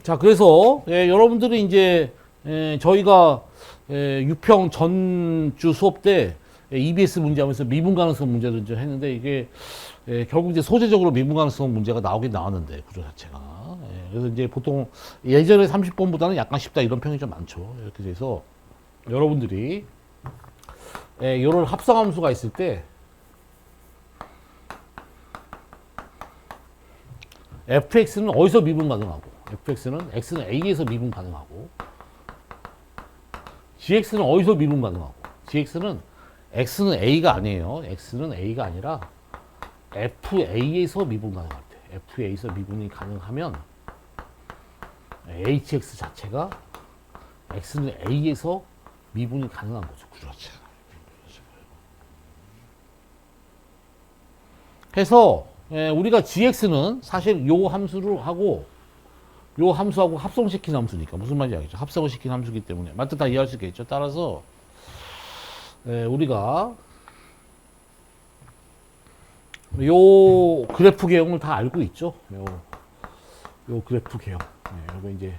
자, 그래서 여러분들이 이제 저희가 유평 전주 수업 때 EBS 문제하면서 미분 가능성 문제를 이제 했는데 이게 결국 이제 소재적으로 미분 가능성 문제가 나오긴 나왔는데 구조 자체가 그래서 이제 보통 예전에 30번보다는 약간 쉽다 이런 평이 좀 많죠. 이렇게 돼서 여러분들이 이런 합성함수가 있을 때 fx는 어디서 미분 가능하고 fx는 x는 a에서 미분 가능하고 gx는 어디서 미분 가능하고 gx는 x는 a가 아니에요. x는 a가 아니라 fa에서 미분 가능할 때 fa에서 미분이 가능하면 hx 자체가 x는 a에서 미분이 가능한 거죠. 구조 자체가. 해서 우리가 gx는 사실 요 함수를 하고 요 함수하고 합성시킨 함수니까 무슨 말인지 알겠죠? 합성을 시킨 함수이기 때문에 맞다 다 이해할 수 있겠죠? 따라서 우리가 요 그래프 개형을 다 알고 있죠? 요 그래프 개형. 요거 이제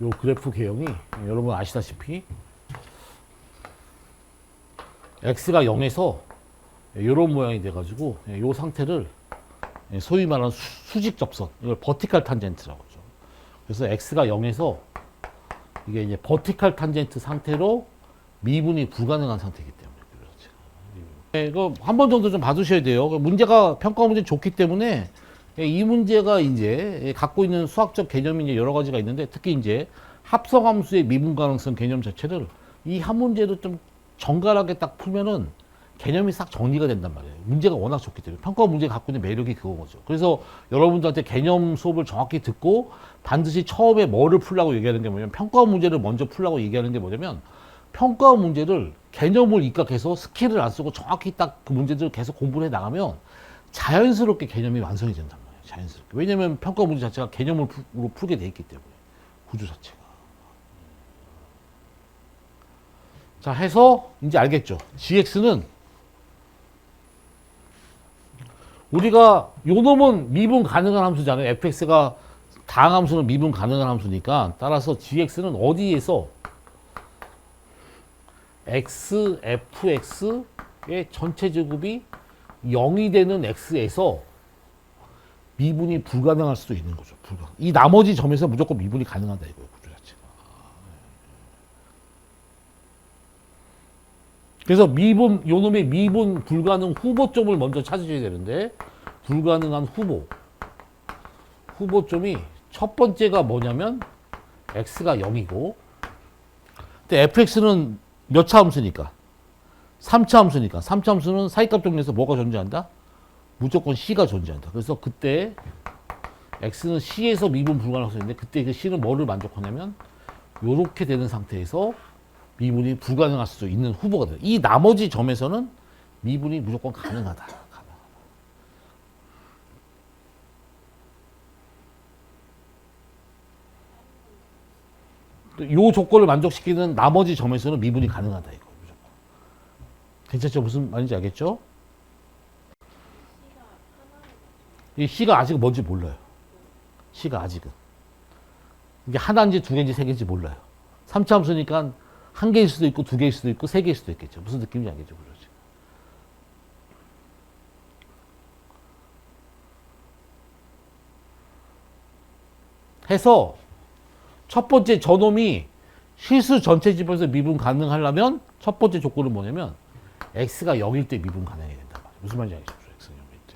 요 그래프 개형이 여러분 아시다시피 x가 0에서 요런 모양이 돼가지고 요 상태를 소위 말하는 수직 접선, 이걸 버티칼 탄젠트라고 하죠. 그래서 x가 0에서 이게 이제 버티칼 탄젠트 상태로 미분이 불가능한 상태이기 때문에 이거 한 번 정도 좀 봐두셔야 돼요. 문제가 평가 문제 좋기 때문에 이 문제가 이제 갖고 있는 수학적 개념이 이제 여러 가지가 있는데 특히 이제 합성함수의 미분 가능성 개념 자체를 이 한 문제로 좀 정갈하게 딱 풀면은 개념이 싹 정리가 된단 말이에요. 문제가 워낙 좋기 때문에. 평가 문제가 갖고 있는 매력이 그건 거죠. 그래서 여러분들한테 개념 수업을 정확히 듣고 반드시 처음에 뭐를 풀라고 얘기하는 게 뭐냐면 평가 문제를 먼저 풀라고 얘기하는 게 뭐냐면 평가 문제를 개념을 입각해서 스킬을 안 쓰고 정확히 딱 그 문제들을 계속 공부를 해 나가면 자연스럽게 개념이 완성이 된단 말이에요. 자연스럽게. 왜냐면 평가 문제 자체가 개념으로 풀게 돼 있기 때문에. 구조 자체가. 자, 해서 이제 알겠죠. gx는 우리가 요 놈은 미분 가능한 함수잖아요. fx가 다항 함수는 미분 가능한 함수니까 따라서 gx는 어디에서 x, fx의 전체 제곱이 0이 되는 x에서 미분이 불가능할 수도 있는 거죠. 이 나머지 점에서 무조건 미분이 가능하다 이거예요. 구조 자체가. 그래서 미분, 요 놈의 미분 불가능 후보점을 먼저 찾으셔야 되는데 불가능한 후보점이 첫 번째가 뭐냐면 x가 0이고 근데 fx는 몇 차 함수니까 3차 함수니까 3차 함수는 사이값 정리에서 뭐가 존재한다? 무조건 c가 존재한다. 그래서 그때 x는 c에서 미분 불가능할 수 있는데 그때 그 c는 뭐를 만족하냐면 요렇게 되는 상태에서 미분이 불가능할 수 있는 후보가 돼요. 이 나머지 점에서는 미분이 무조건 가능하다. 요 조건을 만족시키는 나머지 점에서는 미분이 가능하다 이거 무조건. 괜찮죠? 무슨 말인지 알겠죠? 이 C가 아직은 뭔지 몰라요. C가 아직은. 이게 하나인지 두 개인지 세 개인지 몰라요. 3차 함수니까 한 개일 수도 있고 두 개일 수도 있고 세 개일 수도 있겠죠. 무슨 느낌인지 알겠죠? 그러지. 해서 첫 번째 저놈이 실수 전체 집에서 미분 가능하려면 첫 번째 조건은 뭐냐면 x가 0일 때 미분 가능해야 된단 말이에요. 무슨 말인지 알겠죠? x가 0일 때.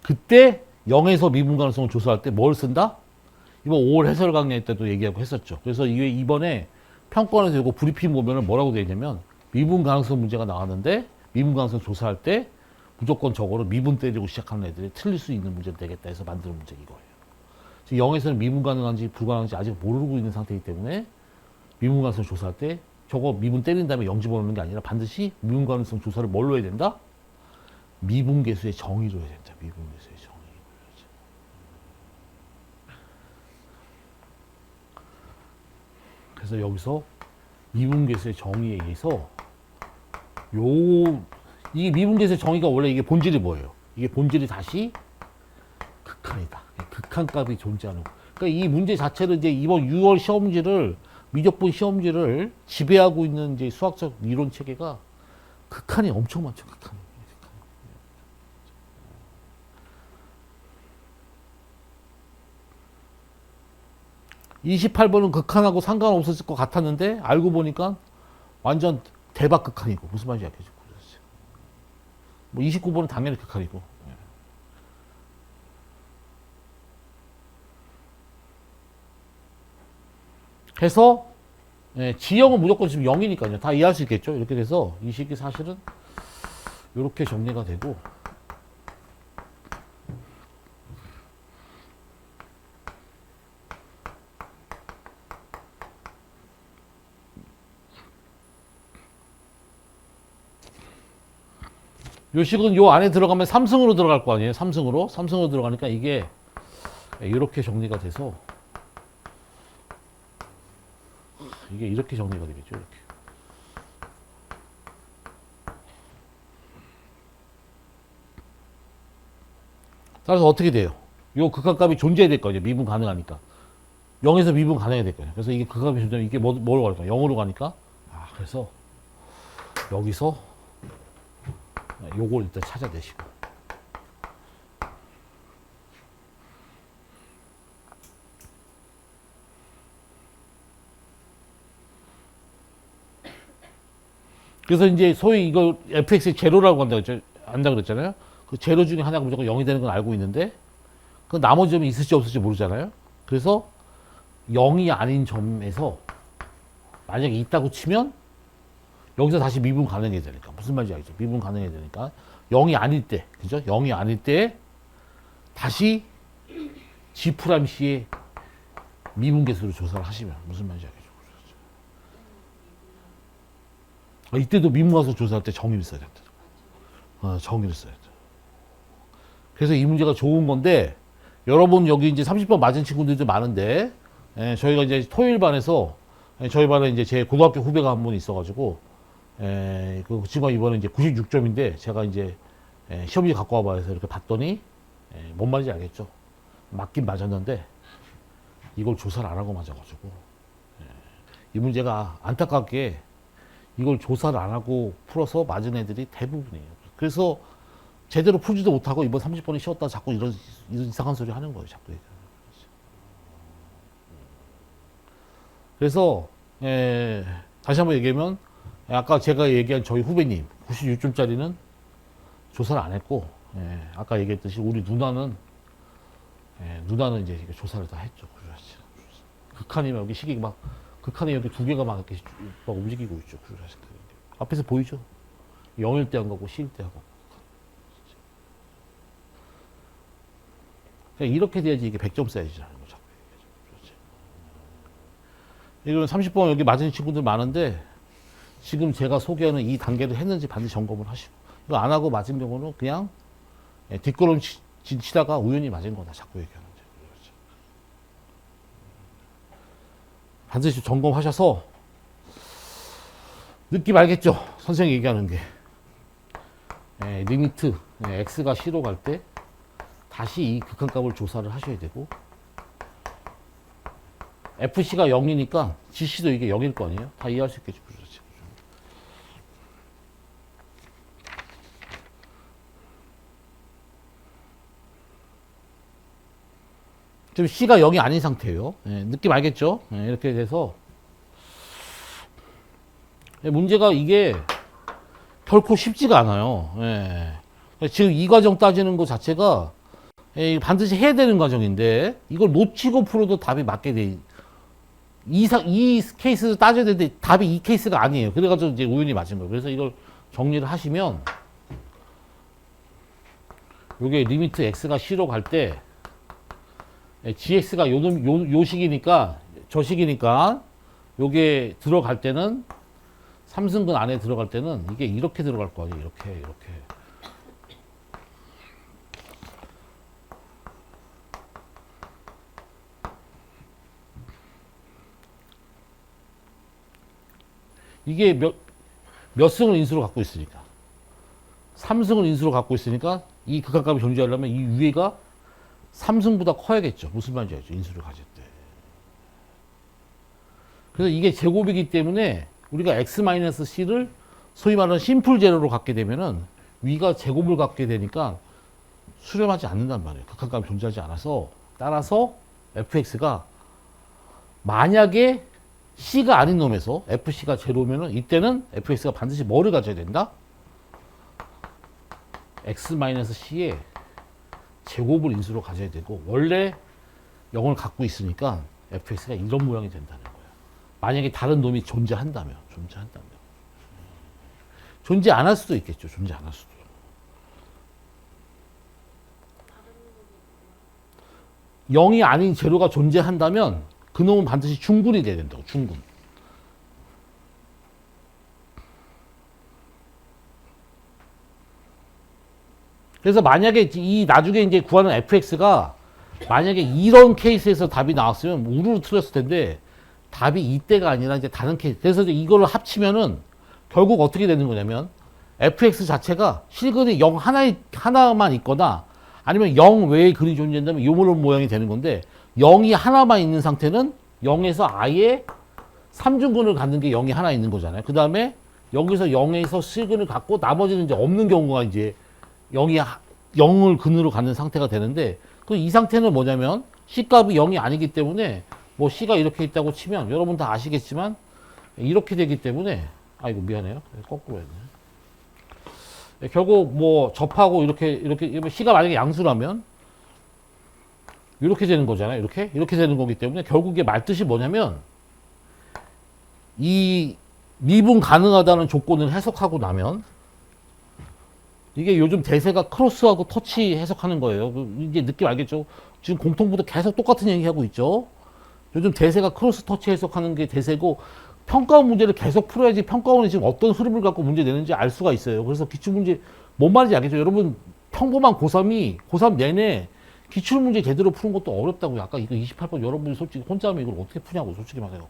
그때 0에서 미분 가능성을 조사할 때 뭘 쓴다? 이번 5월 해설 강의 때도 얘기하고 했었죠. 그래서 이번에 평가원에서 이거 브리핑 보면은 뭐라고 되어 있냐면 미분 가능성 문제가 나왔는데 미분 가능성 조사할 때 무조건 저거를 미분 때리고 시작하는 애들이 틀릴 수 있는 문제를 되겠다 해서 만드는 문제 이거예요. 지금 0에서는 미분 가능한지 불가능한지 아직 모르고 있는 상태이기 때문에 미분 가능성 조사할 때 저거 미분 때린 다음에 0 집어넣는 게 아니라 반드시 미분 가능성 조사를 뭘로 해야 된다? 미분계수의 정의로 해야 된다. 미분계수의 정의. 그래서 여기서 미분계수의 정의에 의해서 이 미분계수의 정의가 원래 이게 본질이 뭐예요? 이게 본질이 다시 극한이다. 극한값이 존재하는 거. 그러니까 이 문제 자체를 이제 이번 6월 시험지를 미적분 시험지를 지배하고 있는 이제 수학적 이론 체계가 극한이 엄청 많죠. 극한. 28번은 극한하고 상관없었을 것 같았는데 알고 보니까 완전 대박 극한이고 무슨 말인지 알겠죠? 뭐 29번은 당연히 극한이고. 해서 지형은 무조건 지금 0이니까요. 다 이해할 수 있겠죠? 이렇게 돼서 이 식이 사실은 이렇게 정리가 되고 요 식은 요 안에 들어가면 3승으로 들어갈 거 아니에요? 3승으로 들어가니까 이게 이렇게 정리가 돼서 이게 이렇게 정리가 되겠죠. 이렇게. 따라서 어떻게 돼요? 요 극한값이 존재해야 될 거예요. 미분 가능하니까. 0에서 미분 가능해야 될 거예요. 그래서 이게 극한값이 존재하면 이게 뭐로 갈까? 0으로 가니까. 그래서 여기서 요걸 일단 찾아내시고. 그래서 이제 소위 이걸 fx의 제로라고 한다 그랬잖아요. 그 제로 중에 하나가 무조건 0이 되는 건 알고 있는데 그 나머지 점이 있을지 없을지 모르잖아요. 그래서 0이 아닌 점에서 만약에 있다고 치면 여기서 다시 미분 가능해야 되니까 무슨 말인지 알죠? 미분 가능해야 되니까 0이 아닐 때, 그죠? 0이 아닐 때 다시 G'C의 미분 계수로 조사를 하시면 무슨 말인지 알겠죠? 이때도 미분 가수 조사할 때 정의를 써야 된다. 정의를 써야 돼. 그래서 이 문제가 좋은 건데 여러분 여기 이제 30번 맞은 친구들도 많은데 저희가 이제 토요일 반에서 저희 반에 이제 제 고등학교 후배가 한 분 있어가지고 그 친구가 이번에 이제 96점인데 제가 이제 시험지 갖고 와봐 해서 이렇게 봤더니 뭔 말인지 알겠죠? 맞긴 맞았는데 이걸 조사를 안 하고 맞아가지고 이 문제가 안타깝게 이걸 조사를 안 하고 풀어서 맞은 애들이 대부분이에요. 그래서 제대로 풀지도 못하고 이번 30번에 쉬었다 자꾸 이런 이상한 소리 하는 거예요. 자꾸. 그래서 다시 한번 얘기하면 아까 제가 얘기한 저희 후배님 96점짜리는 조사를 안 했고 아까 얘기했듯이 우리 누나는 이제 조사를 다 했죠. 극한이면 여기 시기가 막 극한에 여기 두 개가 막 이렇게 막 움직이고 있죠. 앞에서 보이죠? 0일 때 한 거고 10일 때 하고. 이렇게 돼야지 이게 100점 써야지라는 거 자꾸 얘기하죠. 이건 30번 여기 맞은 친구들 많은데 지금 제가 소개하는 이 단계를 했는지 반드시 점검을 하시고 이거 안 하고 맞은 경우는 그냥 뒷걸음 치다가 우연히 맞은 거다 자꾸 얘기하는 거죠. 반드시 점검하셔서 느낌 알겠죠? 선생님이 얘기하는 게 리미트 x가 C로 갈 때 다시 이 극한값을 조사를 하셔야 되고 fc가 0이니까 gc도 이게 0일 거 아니에요? 다 이해할 수 있겠죠? 지금 c가 0이 아닌 상태예요. 느낌 알겠죠? 이렇게 돼서 문제가 이게 결코 쉽지가 않아요. 지금 이 과정 따지는 것 자체가 반드시 해야 되는 과정인데 이걸 놓치고 풀어도 답이 맞게 돼. 이 케이스를 따져야 되는데 답이 이 케이스가 아니에요. 그래가지고 이제 우연히 맞은 거예요. 그래서 이걸 정리를 하시면 요게 리미트 x가 C로 갈 때 gx가 요 식이니까 저 식이니까 요게 들어갈 때는 삼승근 안에 들어갈 때는 이게 이렇게 들어갈 거 아니에요. 이렇게. 이게 몇 승을 인수로 갖고 있으니까. 3승을 인수로 갖고 있으니까 이 극한값이 존재하려면 이 위에가 3승보다 커야겠죠. 무슨 말인지 알죠? 인수를 가질 때. 그래서 이게 제곱이기 때문에 우리가 x-c를 소위 말하는 심플 제로로 갖게 되면은 위가 제곱을 갖게 되니까 수렴하지 않는단 말이에요. 극한값이 존재하지 않아서. 따라서 fx가 만약에 c가 아닌 놈에서 fc가 제로면은 이때는 fx가 반드시 뭐를 가져야 된다? x-c의 제곱을 인수로 가져야 되고, 원래 0을 갖고 있으니까 fx가 이런 모양이 된다는 거예요. 만약에 다른 놈이 존재한다면. 존재 안 할 수도 있겠죠. 존재 안 할 수도. 0이 아닌 제로가 존재한다면 그 놈은 반드시 중군이 돼야 된다고. 중군. 그래서 만약에 이 나중에 이제 구하는 fx가 만약에 이런 케이스에서 답이 나왔으면 우르르 틀렸을 텐데 답이 이때가 아니라 이제 다른 케이스. 그래서 이제 이거를 합치면은 결국 어떻게 되는 거냐면 fx 자체가 실근이 0 하나만 있거나 아니면 0 외에 근이 존재한다면 요런 모양이 되는 건데 0이 하나만 있는 상태는 0에서 아예 3중근을 갖는 게 0이 하나 있는 거잖아요. 그 다음에 여기서 0에서 실근을 갖고 나머지는 이제 없는 경우가 이제 0을 근으로 갖는 상태가 되는데 이 상태는 뭐냐면 C값이 0이 아니기 때문에 뭐 C가 이렇게 있다고 치면 여러분 다 아시겠지만 이렇게 되기 때문에 아이고 미안해요. 거꾸로 했네. 결국 뭐 접하고 이렇게 C가 만약에 양수라면 이렇게 되는 거잖아요. 이렇게 되는 거기 때문에 결국에 말뜻이 뭐냐면 이 미분 가능하다는 조건을 해석하고 나면 이게 요즘 대세가 크로스하고 터치 해석하는 거예요. 이제 느낌 알겠죠? 지금 공통부도 계속 똑같은 얘기하고 있죠. 요즘 대세가 크로스 터치 해석하는 게 대세고 평가원 문제를 계속 풀어야지 평가원이 지금 어떤 흐름을 갖고 문제 내는지 알 수가 있어요. 그래서 기출문제 뭔 말인지 알겠죠? 여러분 평범한 고3 내내 기출문제 제대로 푸는 것도 어렵다고요. 아까 이거 28번 여러분이 솔직히 혼자 하면 이걸 어떻게 푸냐고 솔직히 말해갖고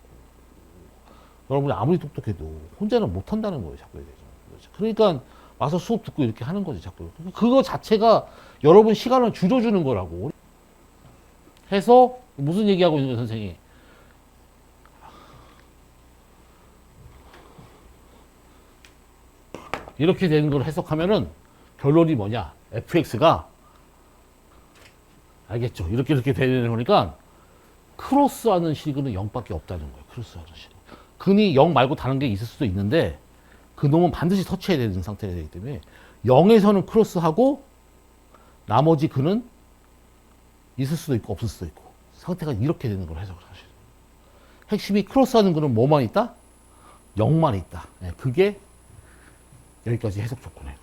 여러분이 아무리 똑똑해도 혼자는 못한다는 거예요. 자꾸 얘기하죠. 그러니까 와서 수업 듣고 이렇게 하는 거지 자꾸. 그거 자체가 여러분 시간을 줄여주는 거라고 해서 무슨 얘기하고 있는 거예요 선생님이. 이렇게 되는 걸 해석하면은 결론이 뭐냐, fx가 알겠죠? 이렇게 되는 거니까 크로스하는 식은 0밖에 없다는 거예요. 크로스하는 식. 근이 0 말고 다른 게 있을 수도 있는데 그 놈은 반드시 터치해야 되는 상태가 되기 때문에 0에서는 크로스하고 나머지 근은 있을 수도 있고 없을 수도 있고 상태가 이렇게 되는 걸 해석을 하시죠. 핵심이 크로스하는 근은 뭐만 있다? 0만 있다. 네, 그게 여기까지 해석 조건이에요.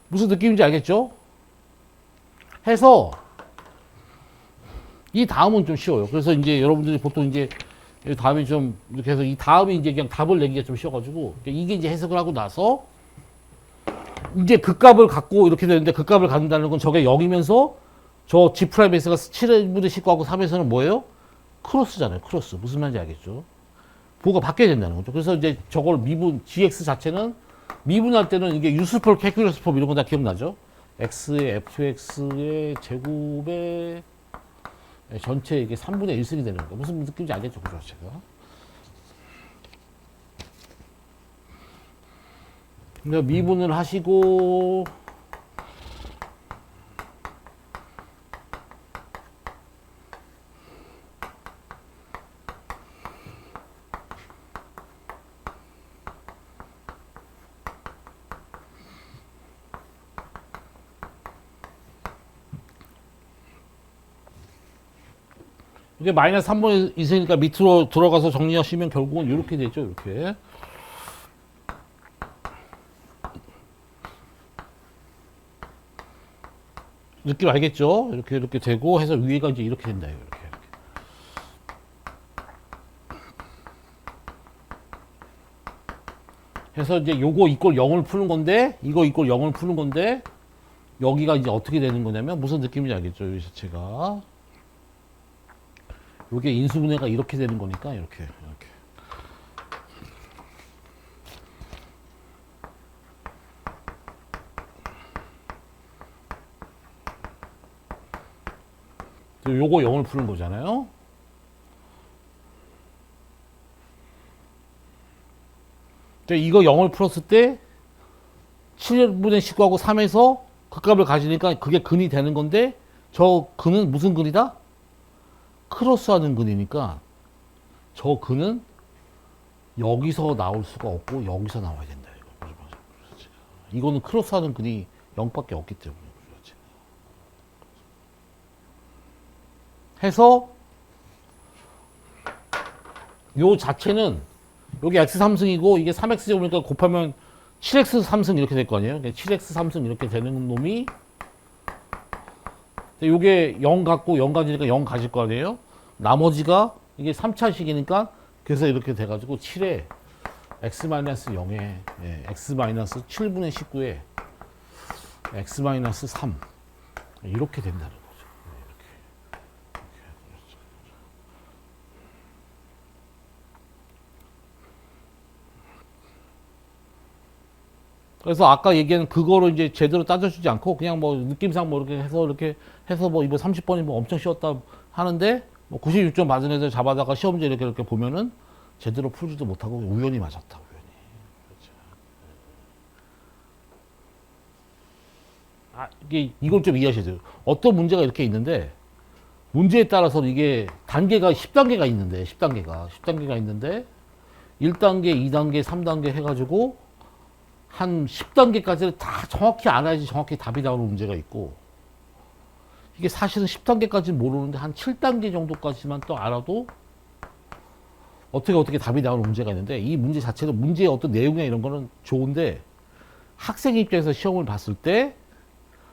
무슨 느낌인지 알겠죠? 해서 이 다음은 좀 쉬워요. 그래서 이제 여러분들이 보통 이제 다음에 좀 이렇게 해서 이 다음에 이제 그냥 답을 내기가 좀 쉬워가지고 이게 이제 해석을 하고 나서 이제 극값을 갖고 이렇게 되는데 극값을 갖는다는 건 저게 0이면서 저 G 프라임 S가 7분의 19하고 3에서는 뭐예요? 크로스잖아요. 크로스. 무슨 말인지 알겠죠? 부호가 바뀌어야 된다는 거죠. 그래서 이제 저걸 미분, GX 자체는 미분할 때는 이게 유스폴 캐큘러스 폼 이런 거 다 기억나죠? X의 FX의 제곱의 전체 이게 3분의 1승이 되는 거. 무슨 느낌인지 알겠죠? 그죠? 제가. 근데 미분을 하시고, 이게 마이너스 3분의 2세니까 밑으로 들어가서 정리하시면 결국은 이렇게 되죠. 이렇게. 느낌 알겠죠? 이렇게 되고 해서 위에가 이제 이렇게 된다. 이렇게. 해서 이제 요거 이꼴 0을 푸는 건데, 이거 이꼴 0을 푸는 건데, 여기가 이제 어떻게 되는 거냐면 무슨 느낌인지 알겠죠? 이 자체가. 요게 인수분해가 이렇게 되는 거니까 이렇게. 요거 0을 푸는 거잖아요. 근데 이거 0을 풀었을 때 7분의 19하고 3에서 그 값을 가지니까 그게 근이 되는 건데 저 근은 무슨 근이다? 크로스하는 근이니까 저 근은 여기서 나올 수가 없고 여기서 나와야 된다. 이거는 크로스하는 근이 0밖에 없기 때문에. 해서 요 자체는 여기 x 3승이고 이게 3x 제곱이니까 곱하면 7x 3승 이렇게 될 거 아니에요. 7x 3승 이렇게 되는 놈이 요게 0 갖고 0 가지니까 0 가질 거 아니에요. 나머지가 이게 3차식이니까 그래서 이렇게 돼가지고 7에 x-0에 x-7분의 19에 x-3 이렇게 된다는 거죠. 그래서 아까 얘기한 그거를 이제 제대로 따져주지 않고 그냥 뭐 느낌상 뭐 이렇게 해서 뭐 이번 30번이 뭐 엄청 쉬웠다 하는데 뭐 96점 받은 애들 잡아다가 시험지 이렇게 보면은 제대로 풀지도 못하고 우연히 맞았다. 우연히. 그렇죠. 이걸 좀 이해하셔야 돼요. 어떤 문제가 이렇게 있는데 문제에 따라서 이게 단계가 10단계가 있는데 10단계가 있는데 1단계, 2단계, 3단계 해가지고 한 10단계까지를 다 정확히 알아야지 정확히 답이 나오는 문제가 있고 이게 사실은 10단계까지 모르는데 한 7단계 정도까지만 또 알아도 어떻게 답이 나오는 문제가 있는데 이 문제 자체는 문제의 어떤 내용이나 이런 거는 좋은데 학생 입장에서 시험을 봤을 때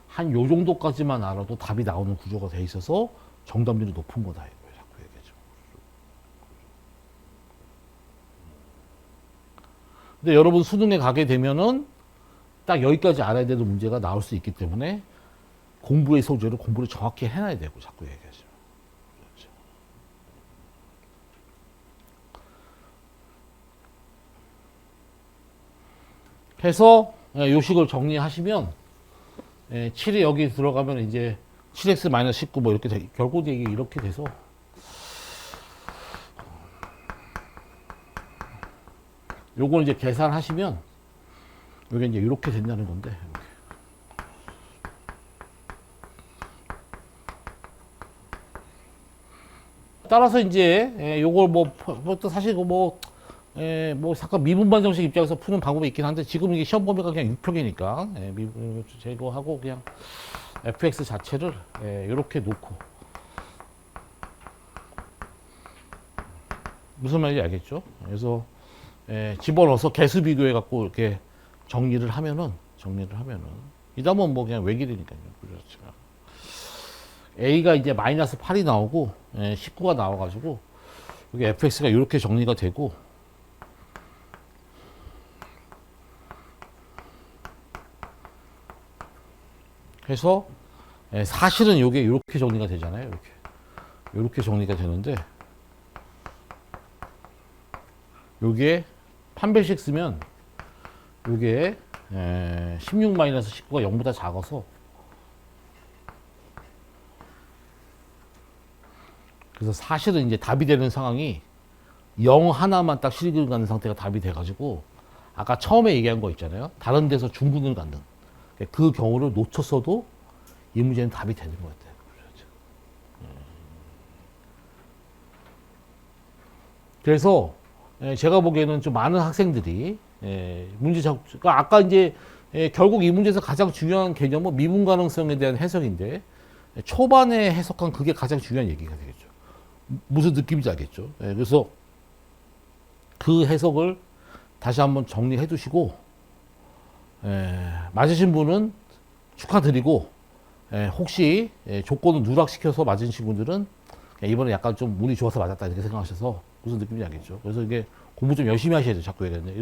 한 요 정도까지만 알아도 답이 나오는 구조가 돼 있어서 정답률이 높은 거다 이거예요. 자꾸 얘기하죠. 근데 여러분 수능에 가게 되면은 딱 여기까지 알아야 되는 문제가 나올 수 있기 때문에 공부의 소재를 공부를 정확히 해놔야 되고 자꾸 얘기하죠. 그렇죠. 해서 요식을 정리하시면 7이 여기 들어가면 이제 7x-19 뭐 이렇게 결국 이게 이렇게 돼서 요걸 이제 계산하시면 요게 이제 이렇게 된다는 건데 이렇게. 따라서 이제 요걸 뭐 사실 뭐 잠깐 미분반정식 입장에서 푸는 방법이 있긴 한데 지금 이게 시험 범위가 그냥 6평이니까 미분 제거하고 그냥 fx 자체를 이렇게 놓고 무슨 말인지 알겠죠? 그래서 집어넣어서 개수 비교해 갖고 이렇게 정리를 하면은 이 다음은 뭐 그냥 외길이니까요. 그렇지만 a가 이제 마이너스 8이 나오고 19가 나와가지고 여기 fx가 이렇게 정리가 되고 해서 사실은 이게 이렇게 정리가 되잖아요. 이렇게 정리가 되는데 요게 판별식 쓰면 요게 16-19가 0보다 작아서 그래서 사실은 이제 답이 되는 상황이 0 하나만 딱 실익을 갖는 상태가 답이 돼가지고 아까 처음에 얘기한 거 있잖아요. 다른 데서 중근을 갖는 그 경우를 놓쳤어도 이 문제는 답이 되는 것 같아요. 그래서 제가 보기에는 좀 많은 학생들이 문제 그러니까 아까 이제 결국 이 문제에서 가장 중요한 개념은 미분 가능성에 대한 해석인데 초반에 해석한 그게 가장 중요한 얘기가 되겠죠. 무슨 느낌인지 알겠죠. 그래서 그 해석을 다시 한번 정리해 두시고 맞으신 분은 축하드리고 혹시 조건을 누락시켜서 맞은 친구들은 이번에 약간 좀 운이 좋아서 맞았다 이렇게 생각하셔서 무슨 느낌인지 알겠죠. 그래서 이게 공부 좀 열심히 하셔야 돼요. 자꾸 얘기하는데